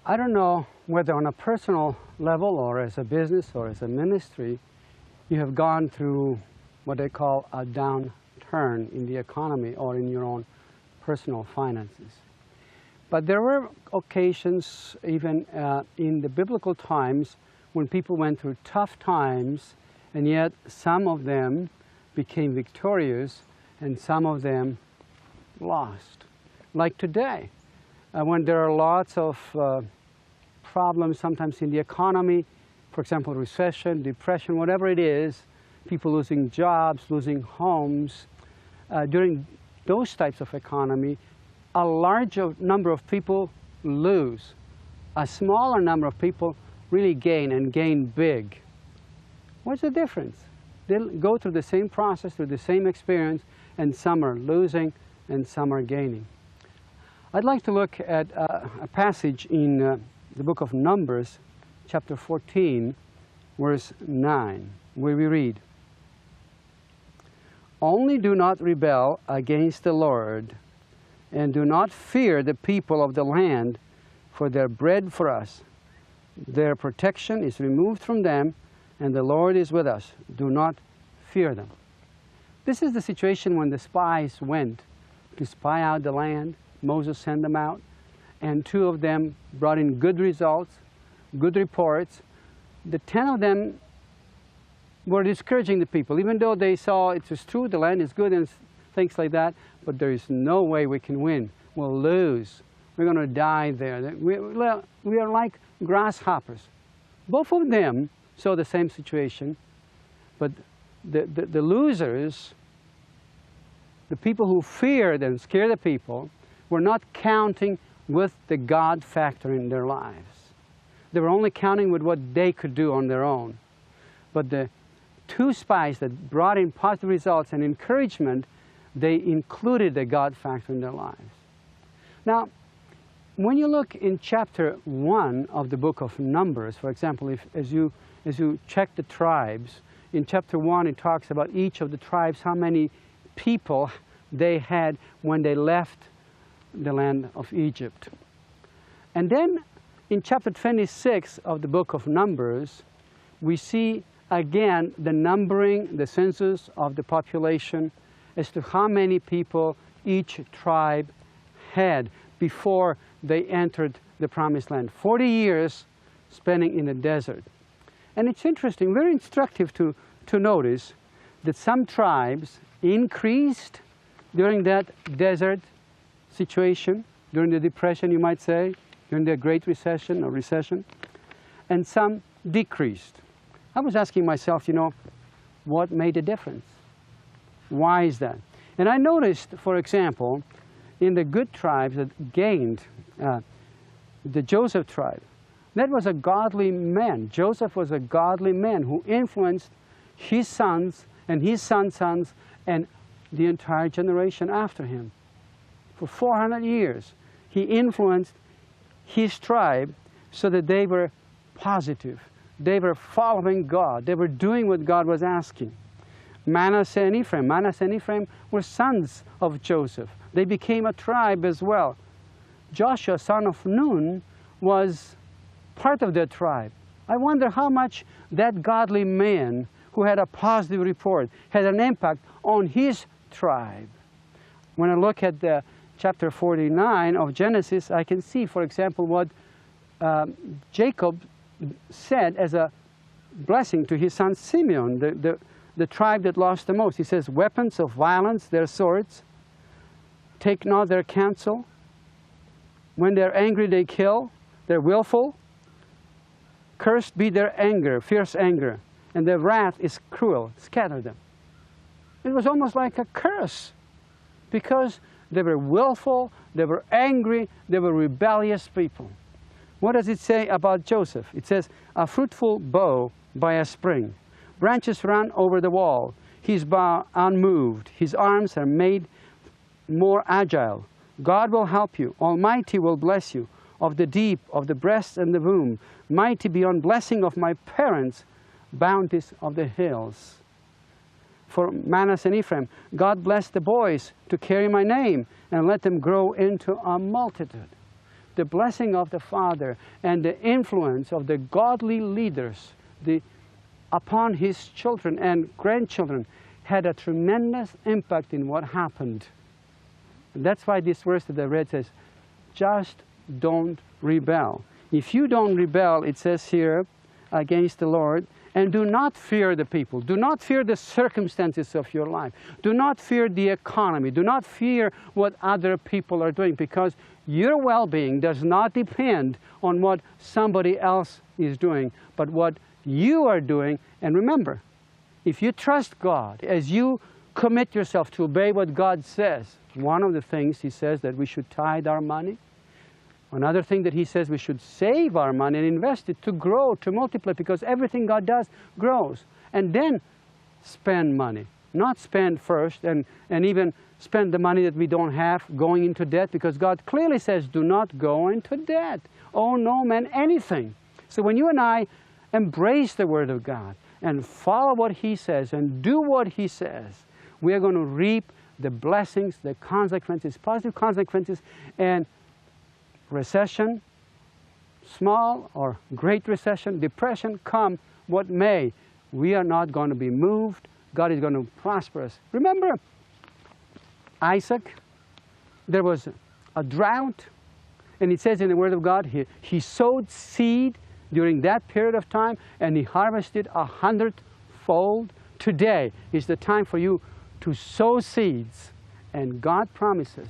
I don't know whether on a personal level or as a business or as a ministry, you have gone through what they call a downturn in the economy or in your own personal finances. But there were occasions, even in the biblical times, when people went through tough times, and yet some of them became victorious and some of them lost. Like today, when there are lots of problems sometimes in the economy, for example, recession, depression, whatever it is, people losing jobs, losing homes, during those types of economy, a larger number of people lose. A smaller number of people really gain, and gain big. What's the difference? They'll go through the same process, through the same experience, and some are losing and some are gaining. I'd like to look at a passage in the book of Numbers, chapter 14, verse 9, where we read, "Only do not rebel against the Lord, and do not fear the people of the land, for their bread for us. Their protection is removed from them, and the Lord is with us. Do not fear them." This is the situation when the spies went to spy out the land. Moses sent them out, and 2 of them brought in good results, good reports. The 10 of them were discouraging the people, even though they saw it was true, the land is good and things like that, but there is no way we can win. We'll lose. We're going to die there. We are like grasshoppers. Both of them saw the same situation, but the losers, the people who feared and scared the people, were not counting with the God factor in their lives. They were only counting with what they could do on their own. But the 2 spies that brought in positive results and encouragement, they included the God factor in their lives. Now, when you look in chapter 1 of the book of Numbers, for example, as you check the tribes, in chapter 1 it talks about each of the tribes, how many people they had when they left the land of Egypt. And then in chapter 26 of the book of Numbers, we see again the numbering, the census of the population as to how many people each tribe had before they entered the promised land. 40 years spending in the desert. And it's interesting, very instructive to notice that some tribes increased during that desert situation, during the depression, you might say, during the Great Recession or recession, and some decreased. I was asking myself, what made a difference? Why is that? And I noticed, for example, in the good tribes that gained, the Joseph tribe, that was a godly man. Joseph was a godly man who influenced his sons and his sons' sons and the entire generation after him. For 400 years, he influenced his tribe so that they were positive. They were following God. They were doing what God was asking. Manasseh and Ephraim were sons of Joseph. They became a tribe as well. Joshua, son of Nun, was part of that tribe. I wonder how much that godly man who had a positive report had an impact on his tribe. When I look at the chapter 49 of Genesis, I can see, for example, what Jacob said as a blessing to his son Simeon, the tribe that lost the most. He says, "Weapons of violence, their swords, take not their counsel. When they're angry, they kill. They're willful. Cursed be their anger, fierce anger, and their wrath is cruel. Scatter them." It was almost like a curse, because they were willful, they were angry, they were rebellious people. What does it say about Joseph? It says, "A fruitful bough by a spring. Branches run over the wall. His bough unmoved. His arms are made more agile. God will help you. Almighty will bless you. Of the deep, of the breast and the womb. Mighty beyond blessing of my parents, bounties of the hills." For Manasseh and Ephraim, God blessed the boys to carry my name and let them grow into a multitude. the blessing of the Father and the influence of the godly leaders upon his children and grandchildren had a tremendous impact in what happened. And that's why this verse that I read says, just don't rebel. If you don't rebel, it says here, against the Lord, and do not fear the people. Do not fear the circumstances of your life. Do not fear the economy. Do not fear what other people are doing, because your well-being does not depend on what somebody else is doing, but what you are doing. And remember, if you trust God, as you commit yourself to obey what God says, one of the things he says that we should tithe our money. Another thing that he says we should save our money and invest it to grow, to multiply, because everything God does grows. And then spend money. Not spend first and even spend the money that we don't have going into debt, because God clearly says do not go into debt. Owe no man anything. So when you and I embrace the Word of God and follow what he says and do what he says, we are going to reap the blessings, the consequences, positive consequences, and recession, small or great recession, depression, come what may, we are not going to be moved. God is going to prosper us. Remember Isaac? There was a drought, and it says in the Word of God, he sowed seed during that period of time, and he harvested 100-fold. Today is the time for you to sow seeds, and God promises,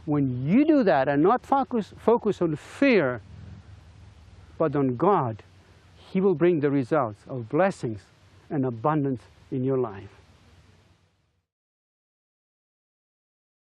when you do that and not focus on fear, but on God, he will bring the results of blessings and abundance in your life.